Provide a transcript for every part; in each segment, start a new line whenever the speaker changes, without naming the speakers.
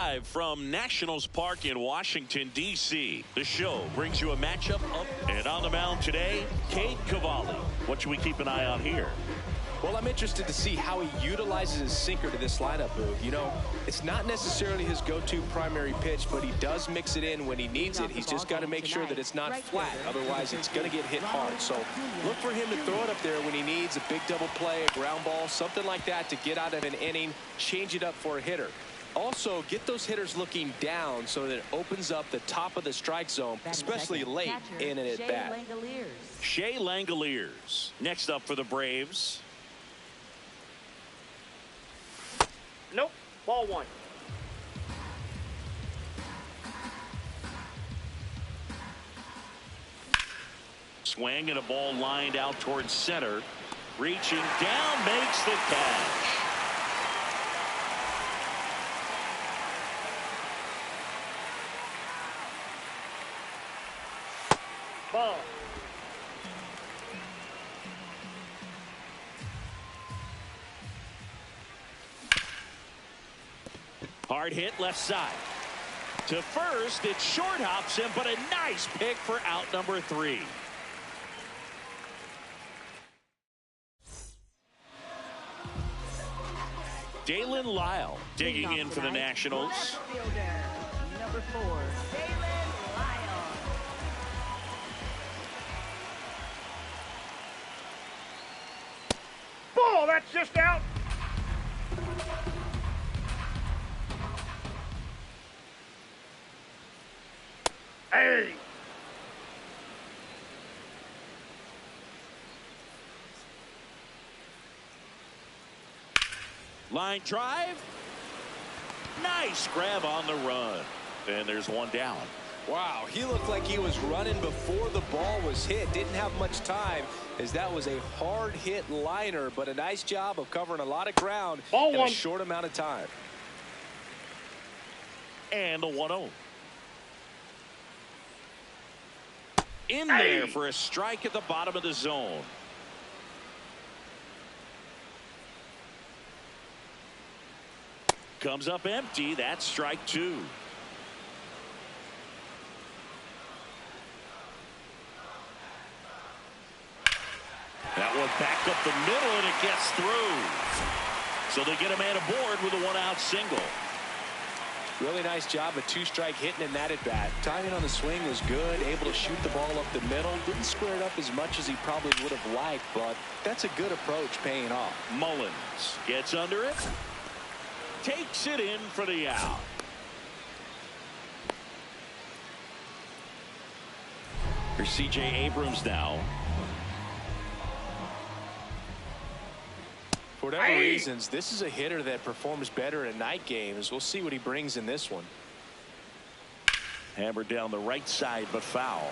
Live from Nationals Park in Washington, D.C. The show brings you a matchup of, and on the mound today, Cade Cavalli. What should we keep an eye on here?
Well, I'm interested to see how he utilizes his sinker to this lineup, Boog. You know, it's not necessarily his go-to primary pitch, but he does mix it in when he needs it. He's just got to make sure that it's not flat. Otherwise, it's going to get hit hard. So look for him to throw it up there when he needs a big double play, a ground ball, something like that to get out of an inning, change it up for a hitter. Also, get those hitters looking down so that it opens up the top of the strike zone, especially late in an at-bat.
Shea Langoliers next up for the Braves.
Nope. Ball one.
Swing and a ball lined out towards center. Reaching down, makes the catch.
Ball.
Hard hit left side. To first, it short hops him, but a nice pick for out number 3. Dalen Lyle digging in for the Nationals.
Number 4, Dalen Lyle.
Ball, that's just out. Hey.
Line drive. Nice grab on the run. And there's one down.
Wow, he looked like he was running before the ball was hit. Didn't have much time as that was a hard hit liner, but a nice job of covering a lot of ground in a short amount of time.
And the 1-0. In there for a strike at the bottom of the zone. Comes up empty. That's strike 2. That one back up the middle, and it gets through. So they get a man aboard with a 1-out single.
Really nice job of 2-strike hitting in that at bat. Timing on the swing was good, able to shoot the ball up the middle. Didn't square it up as much as he probably would have liked, but that's a good approach paying off.
Mullins gets under it. Takes it in for the out. Here's C.J. Abrams now.
For whatever reasons, this is a hitter that performs better in night games. We'll see what he brings in this one.
Hammered down the right side, but foul.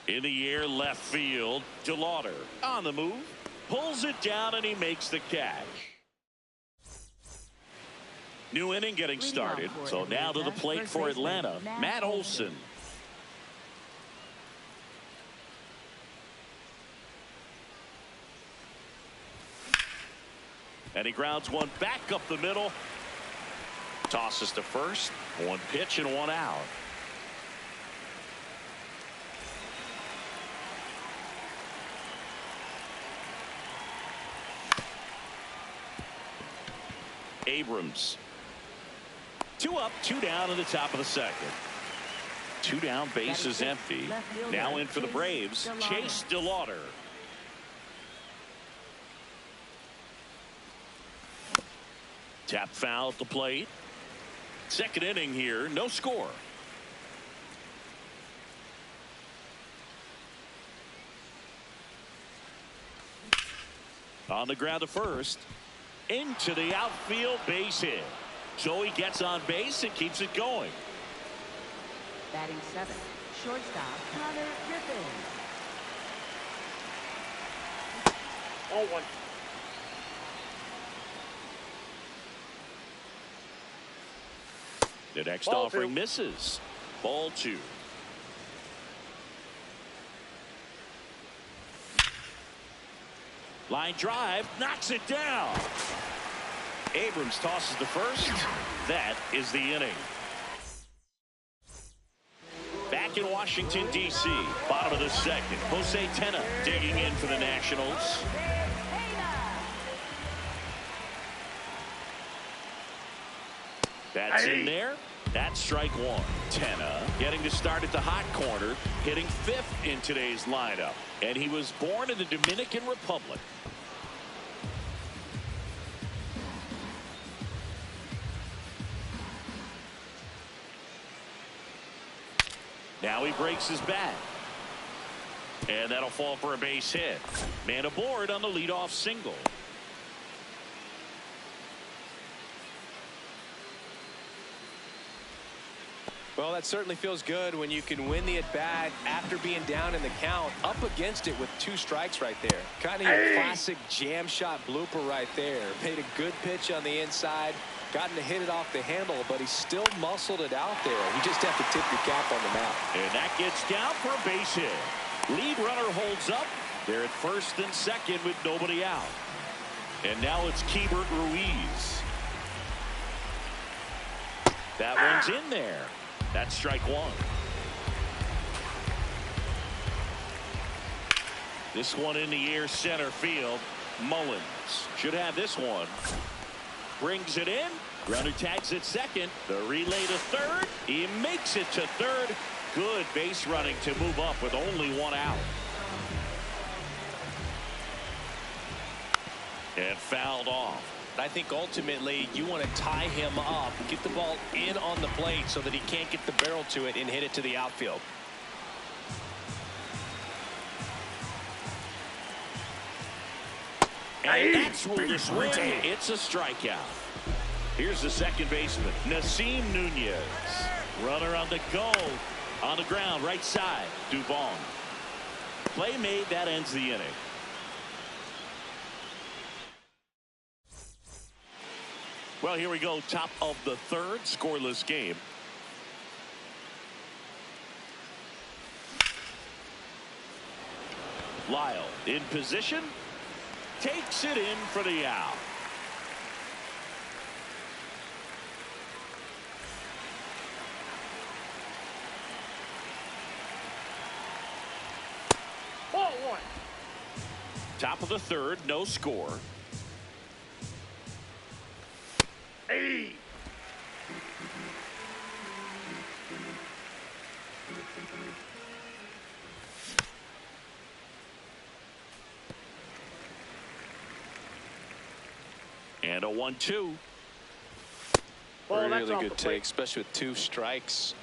In the air, left field. DeLauder on the move. Pulls it down, and he makes the catch. New inning getting started. So now to the plate for Atlanta, Matt Olson. And he grounds one back up the middle. Tosses to first. One pitch and 1 out. Abrams. 2 up, 2 down in the top of the second. 2 down, base is empty. Now in for the Braves, Chase DeLauder. Tap foul at the plate. Second inning here, no score. On the ground to first. Into the outfield, base hit. So he gets on base and keeps it going.
Batting 7, shortstop Connor Griffin.
Ball one.
The next
Ball
offering
2.
misses. Ball 2. Line drive, knocks it down. Abrams tosses the first. That is the inning. Back in Washington, D.C., bottom of the second. Jose Tena digging in for the Nationals. That's in there. That's strike one. Tena getting to start at the hot corner, hitting fifth in today's lineup. And he was born in the Dominican Republic. Now he breaks his bat. And that'll fall for a base hit. Man aboard on the leadoff single.
Well, that certainly feels good when you can win the at-bat after being down in the count, up against it with 2 strikes right there. Kind of your classic jam shot blooper right there. Made a good pitch on the inside, gotten to hit it off the handle, but he still muscled it out there. You just have to tip your cap on the mound.
And that gets down for a base hit. Lead runner holds up. They're at first and second with nobody out. And now it's Keibert Ruiz. That one's in there. That's strike one. This one in the air, center field. Mullins should have this one. Brings it in. Runner tags at second. The relay to third. He makes it to third. Good base running to move up with only 1 out. And fouled off.
I think ultimately you want to tie him up, get the ball in on the plate so that he can't get the barrel to it and hit it to the outfield.
And that's ruled a swing. It's a strikeout. Here's the second baseman, Nasim Nunez. Runner on the go. On the ground, right side, Dubon. Play made, that ends the inning. Well, here we go, top of the third, scoreless game. Lyle in position, takes it in for the out.
Ball one.
Top of the third, no score.
Hey.
And a 1-2.
Ball, that's
Really
off
good
the plate.
take, especially with 2 strikes.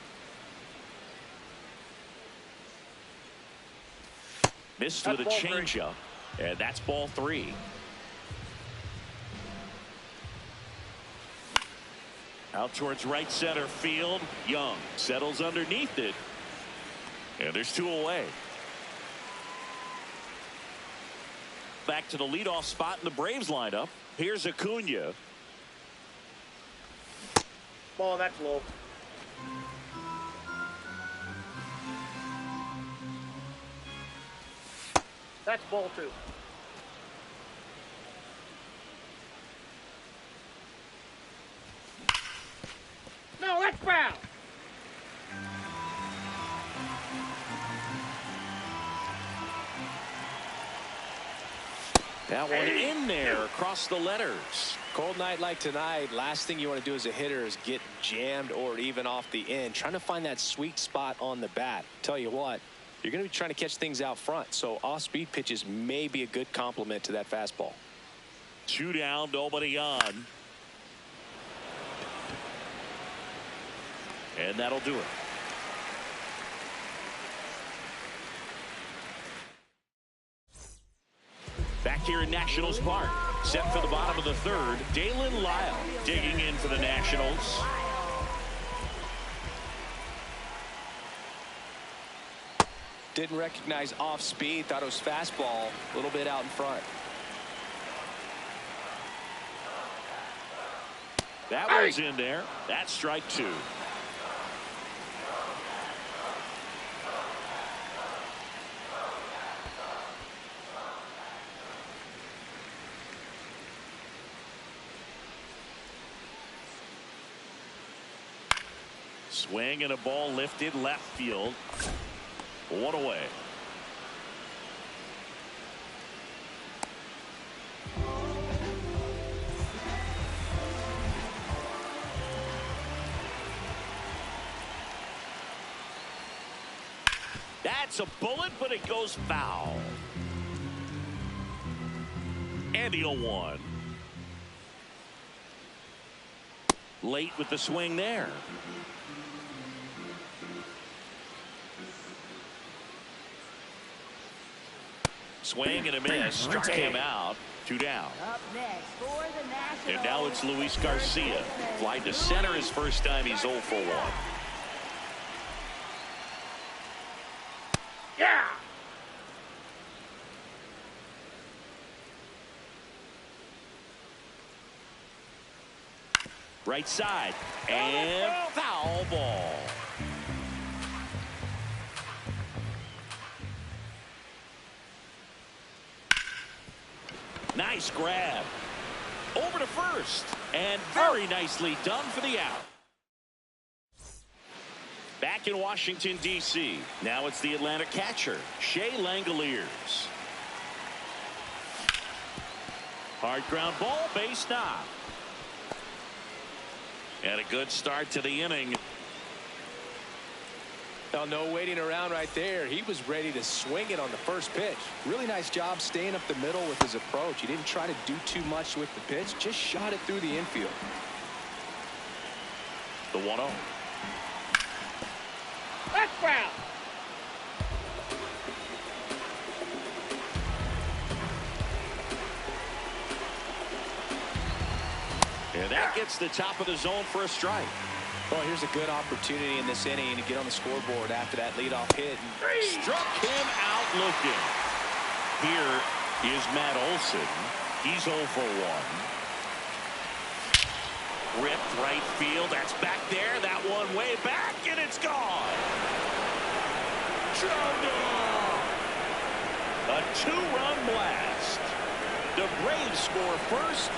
Missed
That's
with a
ball 3.
changeup, and that's ball 3. Out towards right center field. Young settles underneath it. And there's 2 away. Back to the leadoff spot in the Braves lineup. Here's Acuna.
Ball, that's low. That's ball 2. No, that's foul.
That one in there across the letters.
Cold night like tonight, last thing you want to do as a hitter is get jammed or even off the end. Trying to find that sweet spot on the bat. Tell you what, you're going to be trying to catch things out front, so off-speed pitches may be a good complement to that fastball.
2 down, nobody on. And that'll do it. Back here in Nationals Park, set for the bottom of the third, Dalen Lyle digging in for the Nationals.
Didn't recognize off speed, thought it was fastball, a little bit out in front.
That one's in there. That's strike 2. Swing and a ball lifted left field. One away. That's a bullet, but it goes foul. And the 0-1. Late with the swing there. Swing and a miss. Struck him out. 2 down.
Up next for the Nationals.
And now it's Luis Garcia. Fly to center his first time. He's 0 for 1.
Yeah!
Right side. And foul ball. Nice grab. Over to first. And very nicely done for the out. Back in Washington, D.C. Now it's the Atlanta catcher, Shea Langoliers. Hard ground ball, base knock. And a good start to the inning.
Well, no waiting around right there. He was ready to swing it on the first pitch. Really nice job staying up the middle with his approach. He didn't try to do too much with the pitch, just shot it through the infield.
The 1-0.
That's foul.
And that gets the top of the zone for a strike.
Well, here's a good opportunity in this inning to get on the scoreboard after that leadoff hit.
Struck him out looking. Here is Matt Olson. He's 0 for 1. Ripped right field. That's back there. That one way back, and it's gone. A 2-run blast. The Braves score first.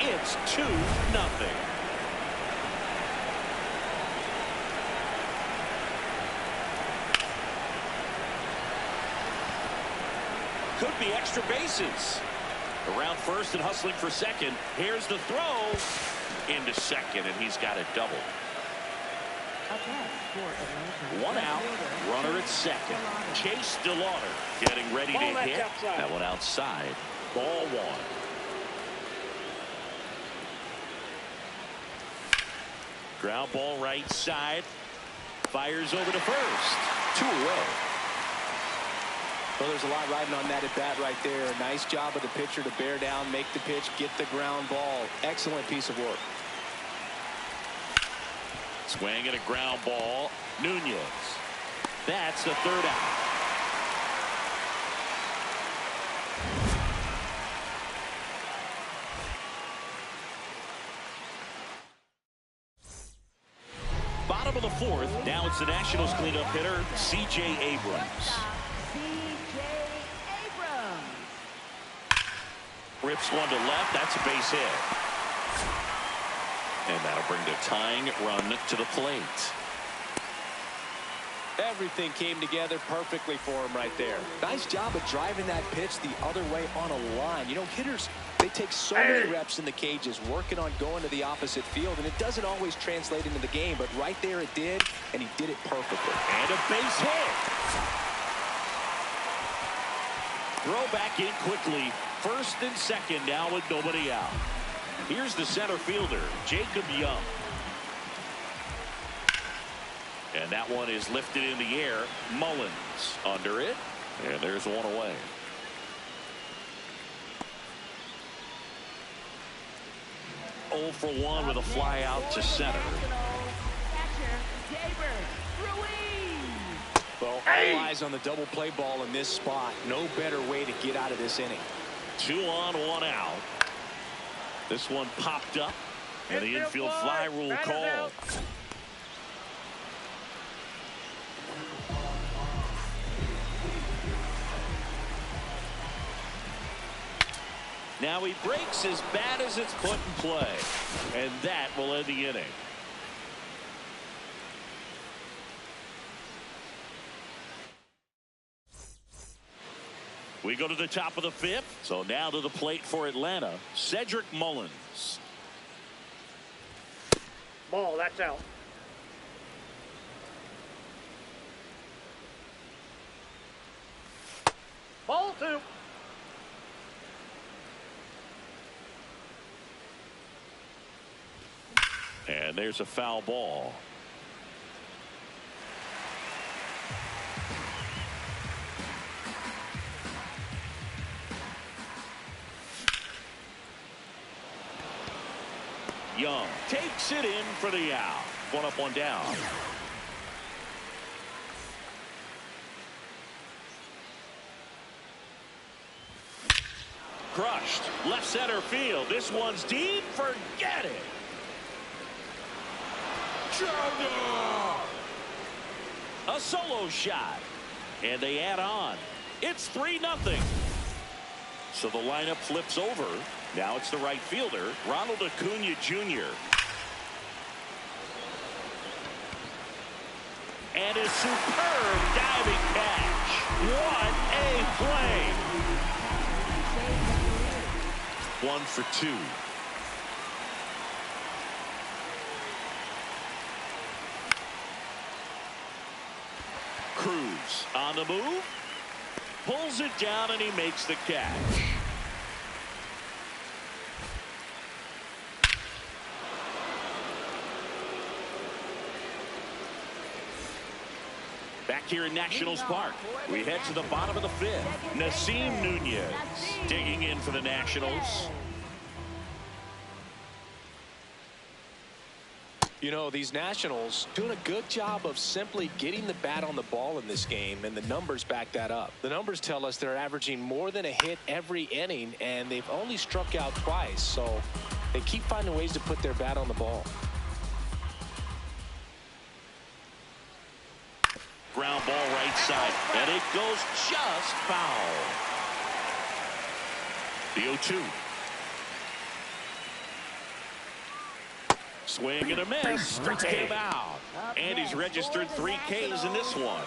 It's 2-0. Could be extra bases. Around first and hustling for second. Here's the throw into second, and he's got a double. One out, runner at second. Chase DeLauder getting ready to hit. That one outside. Ball 1. Ground ball right side. Fires over to first. 2 away.
Well, there's a lot riding on that at bat right there. Nice job of the pitcher to bear down, make the pitch, get the ground ball. Excellent piece of work.
Swing and a ground ball. Nunez. That's the 3rd out. Bottom of the 4th. Now it's the Nationals cleanup hitter, C.J. Abrams. Rips one to left. That's a base hit. And that'll bring the tying run to the plate.
Everything came together perfectly for him right there. Nice job of driving that pitch the other way on a line. You know, hitters, they take so many reps in the cages working on going to the opposite field, and it doesn't always translate into the game, but right there it did, and he did it perfectly.
And a base hit. Throw back in quickly. First and second now with nobody out. Here's the center fielder, Jacob Young. And that one is lifted in the air. Mullins under it. And there's one away. Oh for 1 with a fly out to center.
Well, all eyes on the double play ball in this spot. No better way to get out of this inning.
2 on, 1 out. This one popped up, and the infield fly rule called. Now he breaks as bad as it's put in play, and that will end the inning. We go to the top of the fifth. So now to the plate for Atlanta, Cedric Mullins.
Ball, that's out. Ball 2.
And there's a foul ball. Young takes it in for the out. One up, one down. Crushed. Left center field. This one's deep. Forget it. A solo shot. And they add on. It's 3-0. So the lineup flips over. Now it's the right fielder, Ronald Acuna Jr. And a superb diving catch. What a play. 1 for 2. Cruz on the move. Pulls it down and he makes the catch. Back here in Nationals Park, we head to the bottom of the fifth. Nasim Nunez digging in for the Nationals.
You know, these Nationals doing a good job of simply getting the bat on the ball in this game, and the numbers back that up. The numbers tell us they're averaging more than a hit every inning, and they've only struck out twice, so they keep finding ways to put their bat on the ball.
Ground ball right side, and it goes just foul. The 0-2. Swing and a miss. Strikes him out. And he's registered 3 Ks in this one.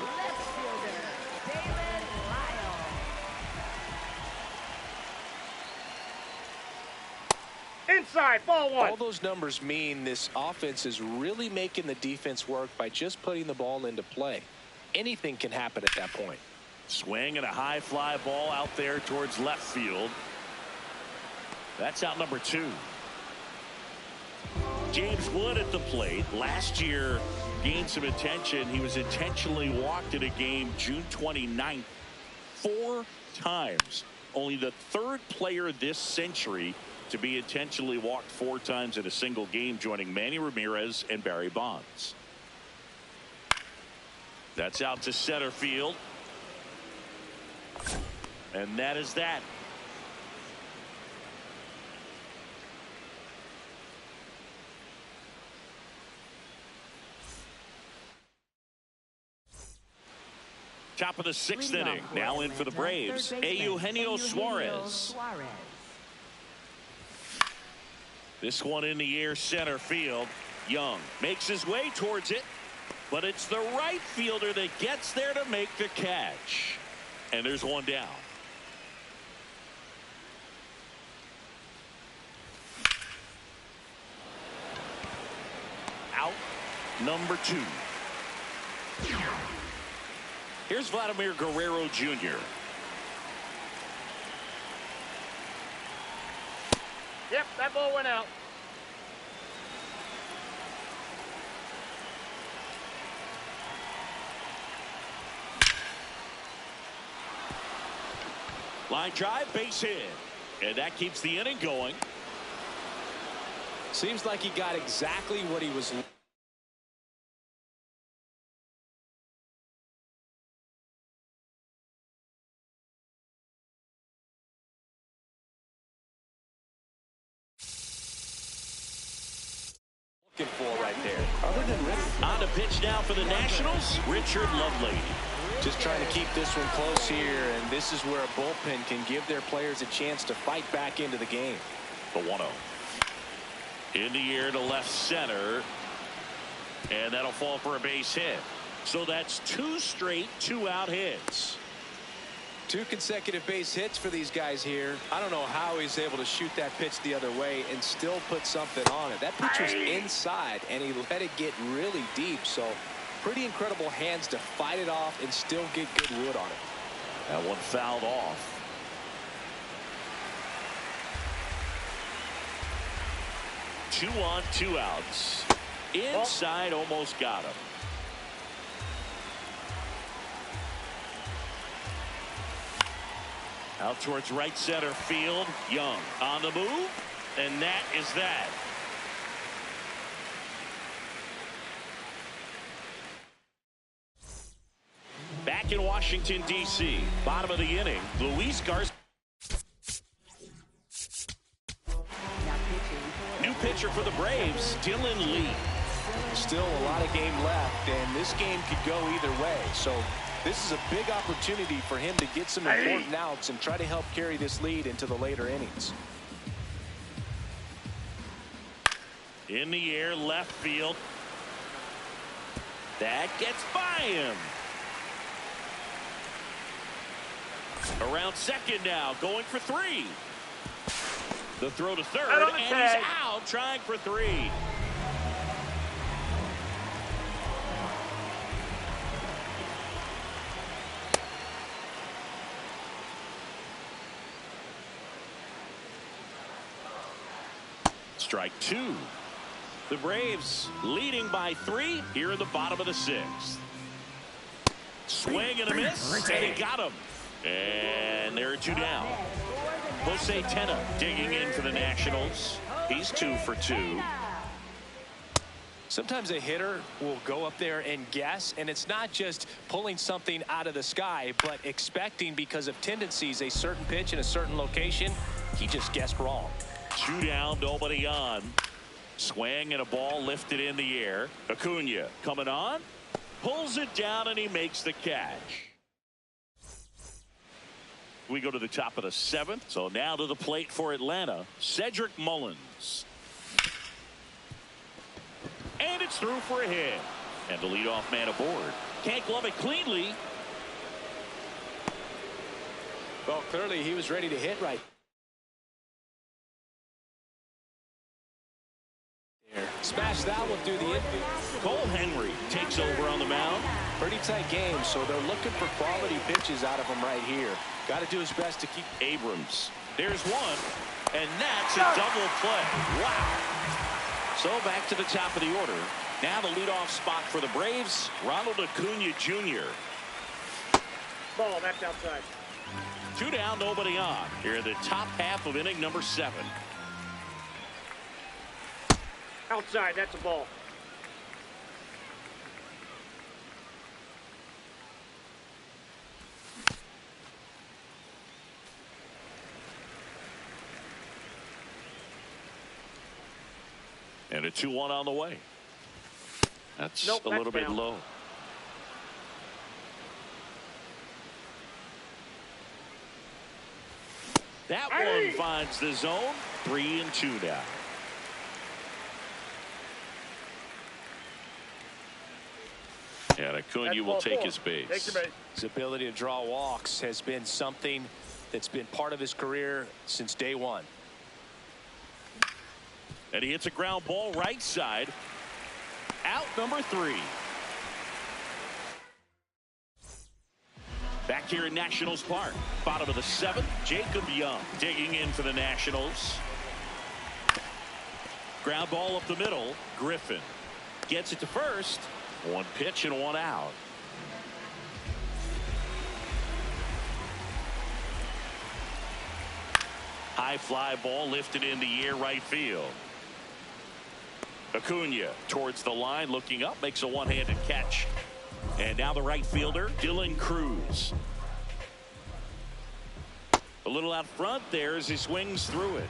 Inside, ball 1.
All those numbers mean this offense is really making the defense work by just putting the ball into play. Anything can happen at that point.
Swing and a high fly ball out there towards left field. That's out number 2. James Wood at the plate. Last year gained some attention. He was intentionally walked in a game June 29th 4 times. Only the 3rd player this century to be intentionally walked 4 times in a single game, joining Manny Ramirez and Barry Bonds. That's out to center field. And that is that. Top of the 6th inning. Now in for the Braves, Eugenio Suarez. This one in the air, center field. Young makes his way towards it, but it's the right fielder that gets there to make the catch. And there's one down. Out number 2. Here's Vladimir Guerrero Jr.
Yep, that ball went out.
Line drive, base hit. And that keeps the inning going.
Seems like he got exactly what he was looking for right there. Other than
on the pitch now for the Nationals, Richard Lovelady.
just trying to keep this one close here, and this is where a bullpen can give their players a chance to fight back into the game.
The 1-0. In the air to left center. And that'll fall for a base hit. So that's 2 straight 2-out hits.
2 consecutive base hits for these guys here. I don't know how he's able to shoot that pitch the other way and still put something on it. That pitch was inside, and he let it get really deep. So pretty incredible hands to fight it off and still get good wood on it.
That one fouled off. 2 on, 2 outs. Inside, almost got him. Out towards right center field. Young on the move, and that is that. Back in Washington, D.C., bottom of the inning, Luis Garcia. New pitcher for the Braves, Dylan Lee.
Still a lot of game left, and this game could go either way. So this is a big opportunity for him to get some important outs and try to help carry this lead into the later innings.
In the air, left field. That gets by him. Around second now, going for 3. The throw to third, and he's out, trying for 3. Strike 2. The Braves leading by 3 here in the bottom of the 6th. Swing and a miss, and he got him. And there are 2 down. Jose Tena digging in for the Nationals. He's 2 for 2.
Sometimes a hitter will go up there and guess, and it's not just pulling something out of the sky, but expecting because of tendencies a certain pitch in a certain location. He just guessed wrong.
2 down, nobody on. Swing and a ball lifted in the air. Acuna coming on, pulls it down, and he makes the catch. We go to the top of the 7th. So now to the plate for Atlanta, Cedric Mullins. And it's through for a hit. And the leadoff man aboard. Can't glove it cleanly.
Well, clearly he was ready to hit right there. Smash that one through the infield.
Cole Henry takes over on the mound.
Pretty tight game, so they're looking for quality pitches out of him right here. Got to do his best to keep.
Abrams. There's one, and that's a double play. Wow. So back to the top of the order. Now the leadoff spot for the Braves, Ronald Acuna Jr.
Ball, that's outside.
2 down, nobody on. Here in the top half of inning number 7.
Outside, that's a ball.
And a 2-1 on the way. That's
Nope,
a little
that's
bit
down.
low. That one finds the zone. 3-2 now. And Acuna will take his base.
Take your base.
His ability to draw walks has been something that's been part of his career since day one.
And he hits a ground ball right side. Out number 3. Back here in Nationals Park. Bottom of the 7th. Jacob Young digging in for the Nationals. Ground ball up the middle. Griffin gets it to first. 1 pitch and 1 out. High fly ball lifted in the air right field. Acuna towards the line, looking up, makes a one-handed catch. And now the right fielder, Dylan Cruz. A little out front there as he swings through it.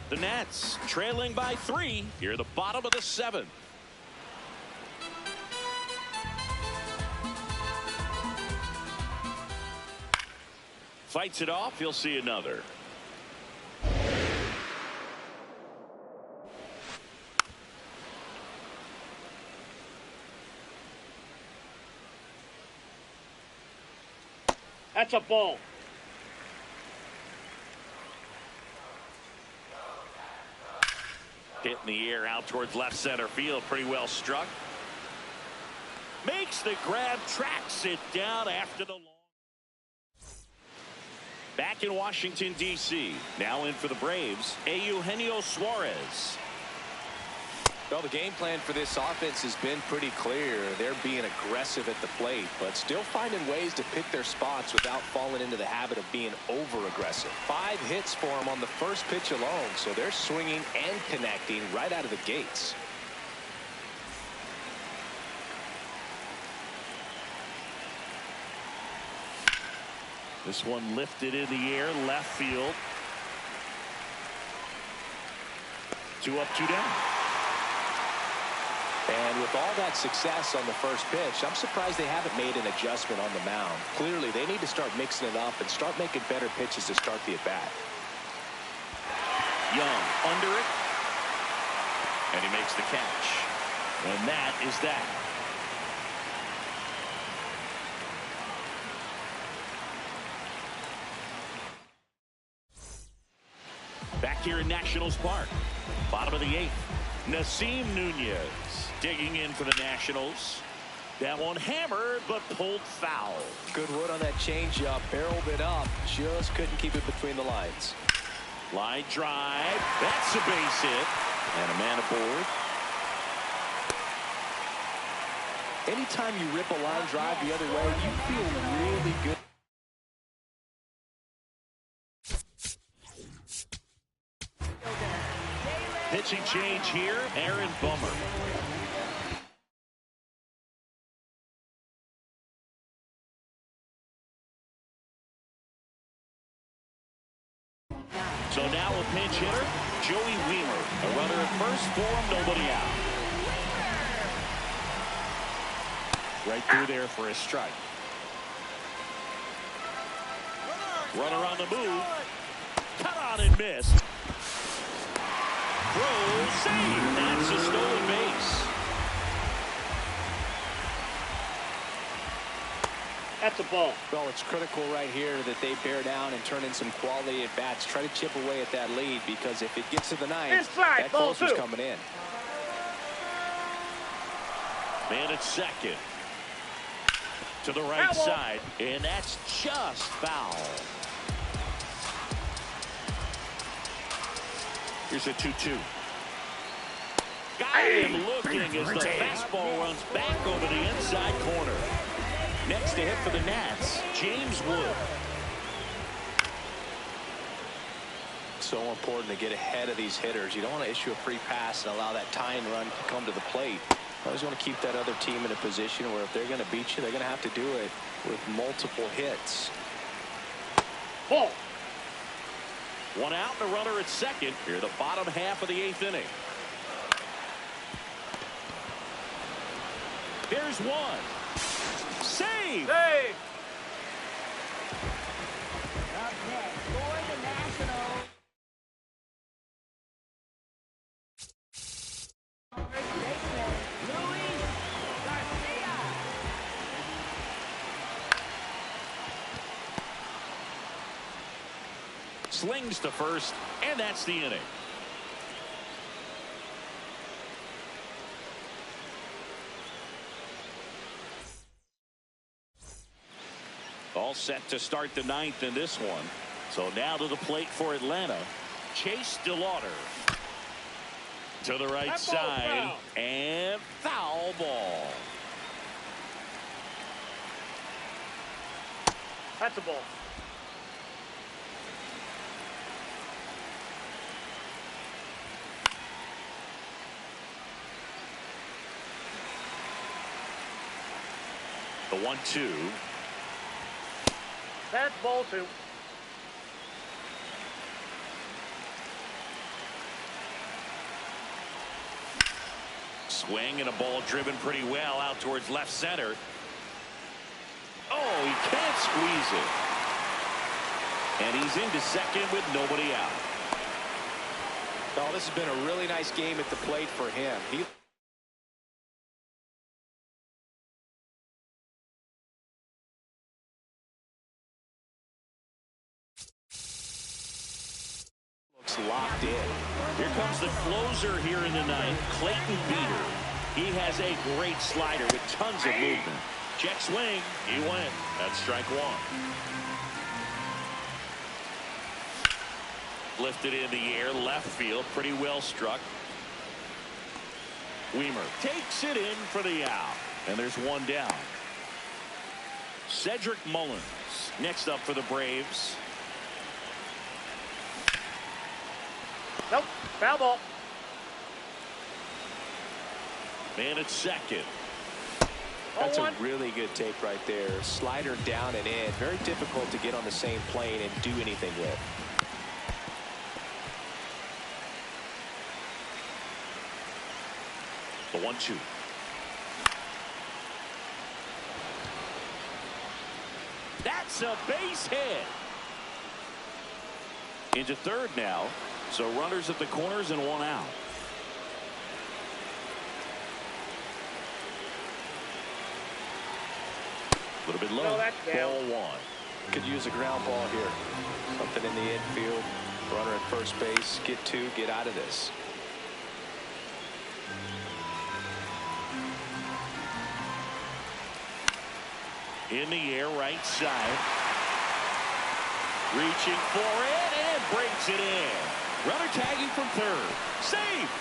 The Nats trailing by 3 here at the bottom of the 7th. Fights it off, he'll see another.
That's a ball.
Hit in the air out towards left center field. Pretty well struck. Makes the grab, tracks it down after the long. Back in Washington, D.C. Now in for the Braves, Eugenio Suarez.
Well, the game plan for this offense has been pretty clear. They're being aggressive at the plate, but still finding ways to pick their spots without falling into the habit of being over-aggressive. 5 hits for them on the first pitch alone, so they're swinging and connecting right out of the gates.
This one lifted in the air, left field. 2 up, 2 down.
And with all that success on the first pitch, I'm surprised they haven't made an adjustment on the mound. Clearly, they need to start mixing it up and start making better pitches to start the at-bat.
Young under it. And he makes the catch. And that is that. Back here in Nationals Park. Bottom of the 8th. Nasim Nunez digging in for the Nationals. That one hammered but pulled foul.
Good wood on that changeup. Barreled it up. Just couldn't keep it between the lines.
Line drive. That's a base hit. And a man aboard.
Anytime you rip a line drive the other way, you feel really good.
Pitching change here, Aaron Bummer. So now a pinch hitter, Joey Wheeler. A runner at first for him, nobody out. Right through there for a strike. Runner on the move. Cut on and missed. Throw, save. That's a stolen base.
That's a ball.
Well, it's critical right here that they bear down and turn in some quality at bats. Try to chip away at that lead, because if it gets to the 9th,
inside,
that
ball
closer's
2.
coming in.
Man at second. To the right side, and that's just foul. Here's a 2-2. Got him looking as the fastball runs back over the inside corner. Next to hit for the Nats, James Wood.
So important to get ahead of these hitters. You don't want to issue a free pass and allow that tying run to come to the plate. You always want to keep that other team in a position where if they're going to beat you, they're going to have to do it with multiple hits.
Ball.
One out and a runner at second. Here the bottom half of the 8th inning. There's one. Save.
Save.
Up next for the Nationals. First baseman, Luis Garcia.
Slings to first, and that's the inning. All set to start the 9th in this one. So now to the plate for Atlanta, Chase DeLauder. To the right side, and foul ball.
That's a ball.
The 1-2.
That's ball 2.
Swing and a ball driven pretty well out towards left center. Oh, he can't squeeze it. And he's into second with nobody out.
Oh, this has been a really nice game at the plate for him. He looks locked in.
Here comes the closer here in the ninth, Clayton Beater. He has a great slider with tons of movement. Check swing. He went. That's strike one. Lifted in the air, left field, pretty well struck. Weimer takes it in for the out. And there's one down. Cedric Mullins next up for the Braves.
Nope. Foul ball.
Man at second.
That's a really good take right there. Slider down and in. Very difficult to get on the same plane and do anything with.
The 1-2. That's a base hit. Into third now. So runners at the corners and one out. A little bit low.
No, that's down.
Ball one.
Could use a ground ball here. Something in the infield. Runner at first base. Get two. Get out of this.
In the air, right side. Reaching for it and brings it in. Runner tagging from third. Safe.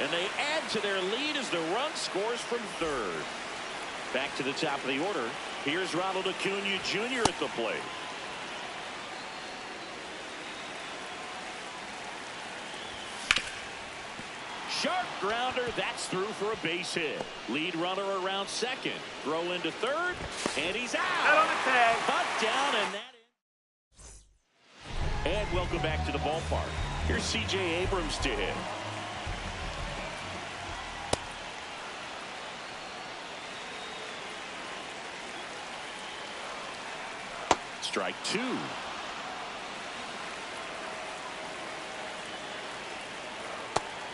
And they add to their lead as the run scores from third. Back to the top of the order. Here's Ronald Acuna Jr. at the plate. Sharp grounder. That's through for a base hit. Lead runner around second. Throw into third. And he's out.
Out on the tag.
Cut down and that. And welcome back to the ballpark. Here's C.J. Abrams to hit. Strike two.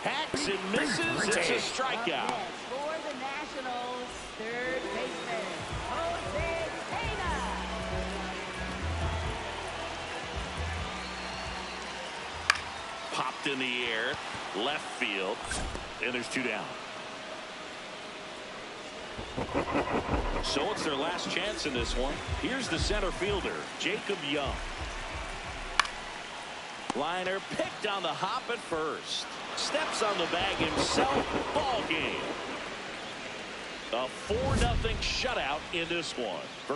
Hacks and misses. It's a strikeout.
For the Nationals, third baseman, Jose Tena.
Popped in the air, left field, and there's two down. So it's their last chance in this one. Here's the center fielder, Jacob Young. Liner picked on the hop at first. Steps on the bag himself. Ball game. A 4-0 shutout in this one. For